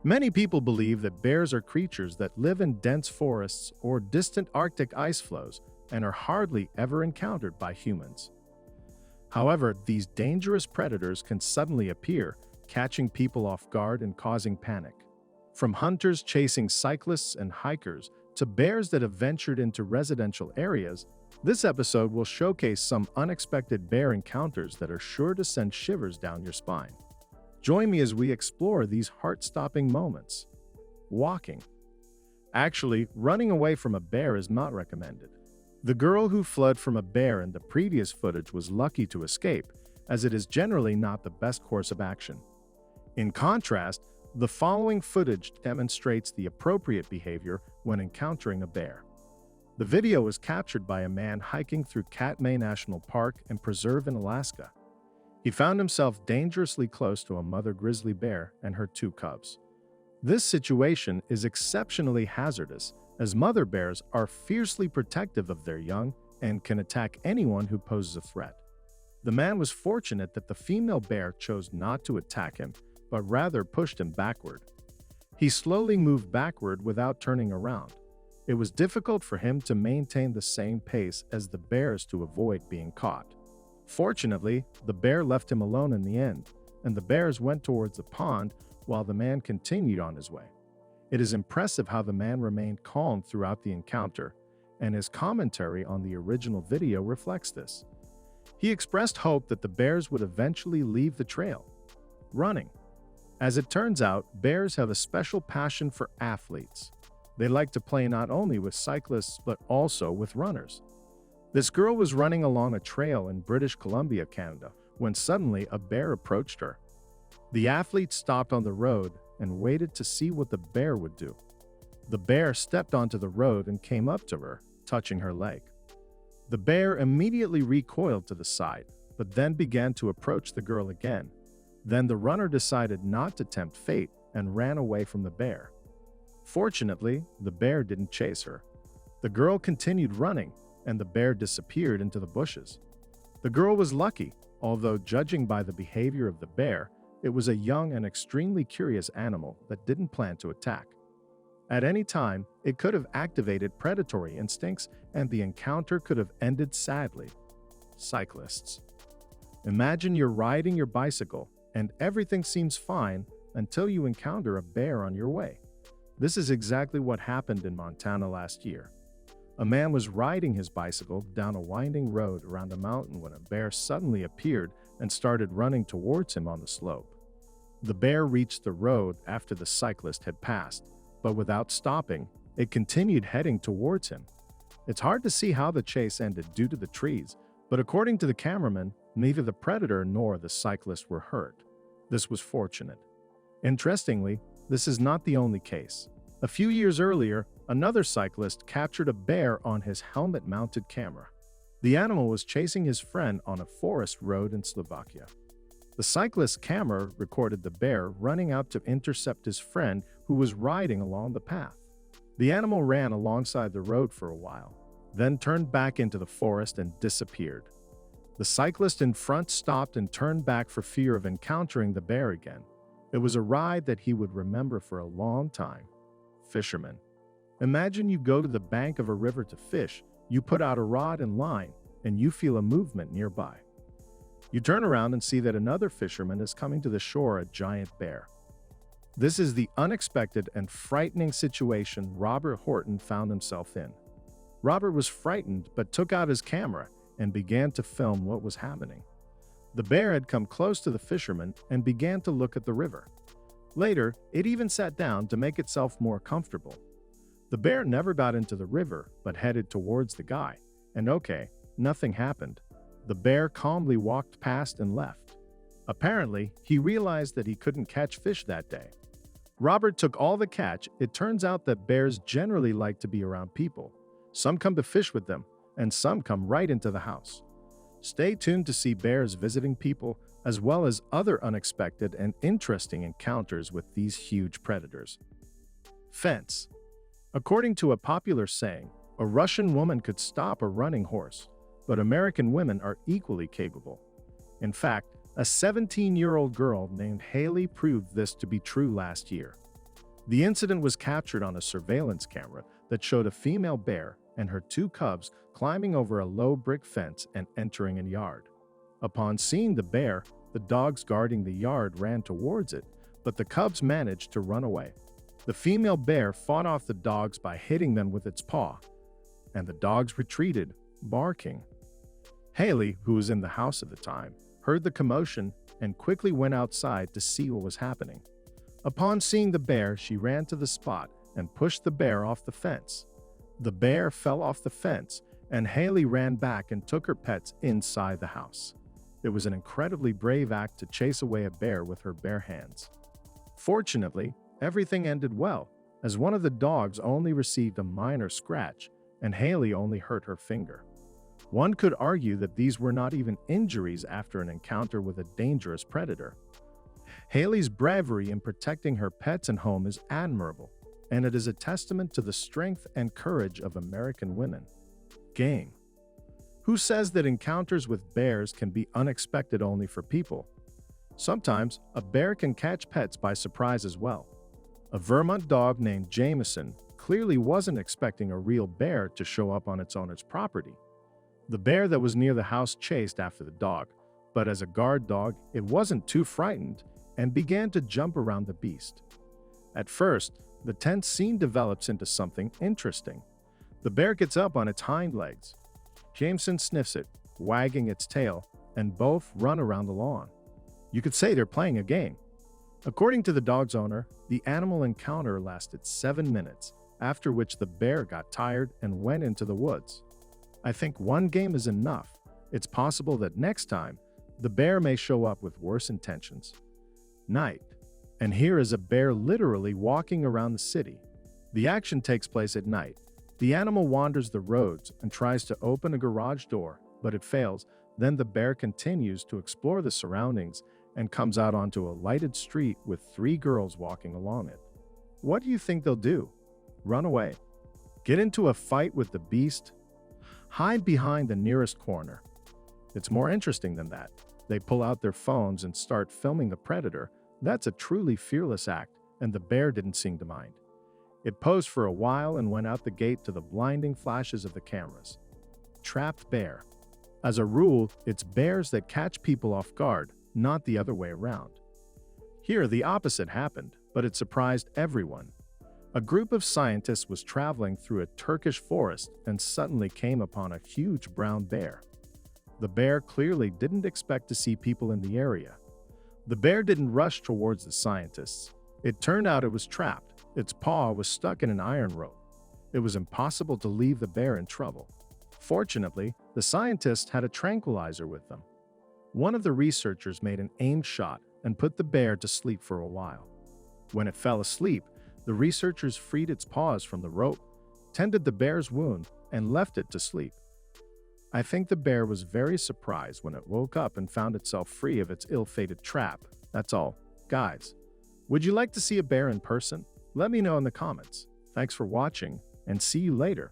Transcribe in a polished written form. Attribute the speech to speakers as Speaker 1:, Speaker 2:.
Speaker 1: Many people believe that bears are creatures that live in dense forests or distant Arctic ice floes and are hardly ever encountered by humans. However, these dangerous predators can suddenly appear, catching people off guard and causing panic. From hunters chasing cyclists and hikers to bears that have ventured into residential areas, this episode will showcase some unexpected bear encounters that are sure to send shivers down your spine. Join me as we explore these heart-stopping moments. Walking. Actually, running away from a bear is not recommended. The girl who fled from a bear in the previous footage was lucky to escape, as it is generally not the best course of action. In contrast, the following footage demonstrates the appropriate behavior when encountering a bear. The video was captured by a man hiking through Katmai National Park and Preserve in Alaska. He found himself dangerously close to a mother grizzly bear and her two cubs. This situation is exceptionally hazardous, as mother bears are fiercely protective of their young and can attack anyone who poses a threat. The man was fortunate that the female bear chose not to attack him, but rather pushed him backward. He slowly moved backward without turning around. It was difficult for him to maintain the same pace as the bears to avoid being caught. Fortunately, the bear left him alone in the end, and the bears went towards the pond while the man continued on his way. It is impressive how the man remained calm throughout the encounter, and his commentary on the original video reflects this. He expressed hope that the bears would eventually leave the trail. Running. As it turns out, bears have a special passion for athletes. They like to play not only with cyclists but also with runners. This girl was running along a trail in British Columbia, Canada, when suddenly a bear approached her. The athlete stopped on the road and waited to see what the bear would do. The bear stepped onto the road and came up to her, touching her leg. The bear immediately recoiled to the side, but then began to approach the girl again. Then the runner decided not to tempt fate and ran away from the bear. Fortunately, the bear didn't chase her. The girl continued running, and the bear disappeared into the bushes. The girl was lucky, although judging by the behavior of the bear, it was a young and extremely curious animal that didn't plan to attack. At any time, it could have activated predatory instincts, and the encounter could have ended sadly. Cyclists. Imagine you're riding your bicycle, and everything seems fine until you encounter a bear on your way. This is exactly what happened in Montana last year. A man was riding his bicycle down a winding road around a mountain when a bear suddenly appeared and started running towards him on the slope. The bear reached the road after the cyclist had passed, but without stopping, it continued heading towards him. It's hard to see how the chase ended due to the trees, but according to the cameraman, neither the predator nor the cyclist were hurt. This was fortunate. Interestingly, this is not the only case. A few years earlier, another cyclist captured a bear on his helmet-mounted camera. The animal was chasing his friend on a forest road in Slovakia. The cyclist's camera recorded the bear running out to intercept his friend who was riding along the path. The animal ran alongside the road for a while, then turned back into the forest and disappeared. The cyclist in front stopped and turned back for fear of encountering the bear again. It was a ride that he would remember for a long time. Fisherman. Imagine you go to the bank of a river to fish, you put out a rod and line, and you feel a movement nearby. You turn around and see that another fisherman is coming to the shore, a giant bear. This is the unexpected and frightening situation Robert Horton found himself in. Robert was frightened but took out his camera and began to film what was happening. The bear had come close to the fisherman and began to look at the river. Later, it even sat down to make itself more comfortable. The bear never got into the river but headed towards the guy, and okay, nothing happened. The bear calmly walked past and left. Apparently, he realized that he couldn't catch fish that day. Robert took all the catch. It turns out that bears generally like to be around people. Some come to fish with them, and some come right into the house. Stay tuned to see bears visiting people, as well as other unexpected and interesting encounters with these huge predators. Fence. According to a popular saying, a Russian woman could stop a running horse, but American women are equally capable. In fact, a 17-year-old girl named Haley proved this to be true last year. The incident was captured on a surveillance camera that showed a female bear and her two cubs climbing over a low brick fence and entering a yard. Upon seeing the bear, the dogs guarding the yard ran towards it, but the cubs managed to run away. The female bear fought off the dogs by hitting them with its paw, and the dogs retreated, barking. Haley, who was in the house at the time, heard the commotion and quickly went outside to see what was happening. Upon seeing the bear, she ran to the spot and pushed the bear off the fence. The bear fell off the fence, and Haley ran back and took her pets inside the house. It was an incredibly brave act to chase away a bear with her bare hands. Fortunately, everything ended well, as one of the dogs only received a minor scratch and Haley only hurt her finger. One could argue that these were not even injuries after an encounter with a dangerous predator. Haley's bravery in protecting her pets and home is admirable, and it is a testament to the strength and courage of American women. Game. Who says that encounters with bears can be unexpected only for people? Sometimes, a bear can catch pets by surprise as well. A Vermont dog named Jameson clearly wasn't expecting a real bear to show up on its owner's property. The bear that was near the house chased after the dog, but as a guard dog, it wasn't too frightened and began to jump around the beast. At first, the tense scene develops into something interesting. The bear gets up on its hind legs. Jameson sniffs it, wagging its tail, and both run around the lawn. You could say they're playing a game. According to the dog's owner, the animal encounter lasted 7 minutes, after which the bear got tired and went into the woods. I think one game is enough. It's possible that next time, the bear may show up with worse intentions. Night. And here is a bear literally walking around the city. The action takes place at night. The animal wanders the roads and tries to open a garage door, but it fails. Then the bear continues to explore the surroundings and comes out onto a lighted street with 3 girls walking along it. What do you think they'll do? Run away? Get into a fight with the beast? Hide behind the nearest corner? It's more interesting than that. They pull out their phones and start filming the predator. That's a truly fearless act, and the bear didn't seem to mind. It posed for a while and went out the gate to the blinding flashes of the cameras. Trapped bear. As a rule, it's bears that catch people off guard, not the other way around. Here, the opposite happened, but it surprised everyone. A group of scientists was traveling through a Turkish forest and suddenly came upon a huge brown bear. The bear clearly didn't expect to see people in the area. The bear didn't rush towards the scientists. It turned out it was trapped. Its paw was stuck in an iron rope. It was impossible to leave the bear in trouble. Fortunately, the scientists had a tranquilizer with them. One of the researchers made an aimed shot and put the bear to sleep for a while. When it fell asleep, the researchers freed its paws from the rope, tended the bear's wound, and left it to sleep. I think the bear was very surprised when it woke up and found itself free of its ill-fated trap. That's all. Guys, would you like to see a bear in person? Let me know in the comments. Thanks for watching, and see you later.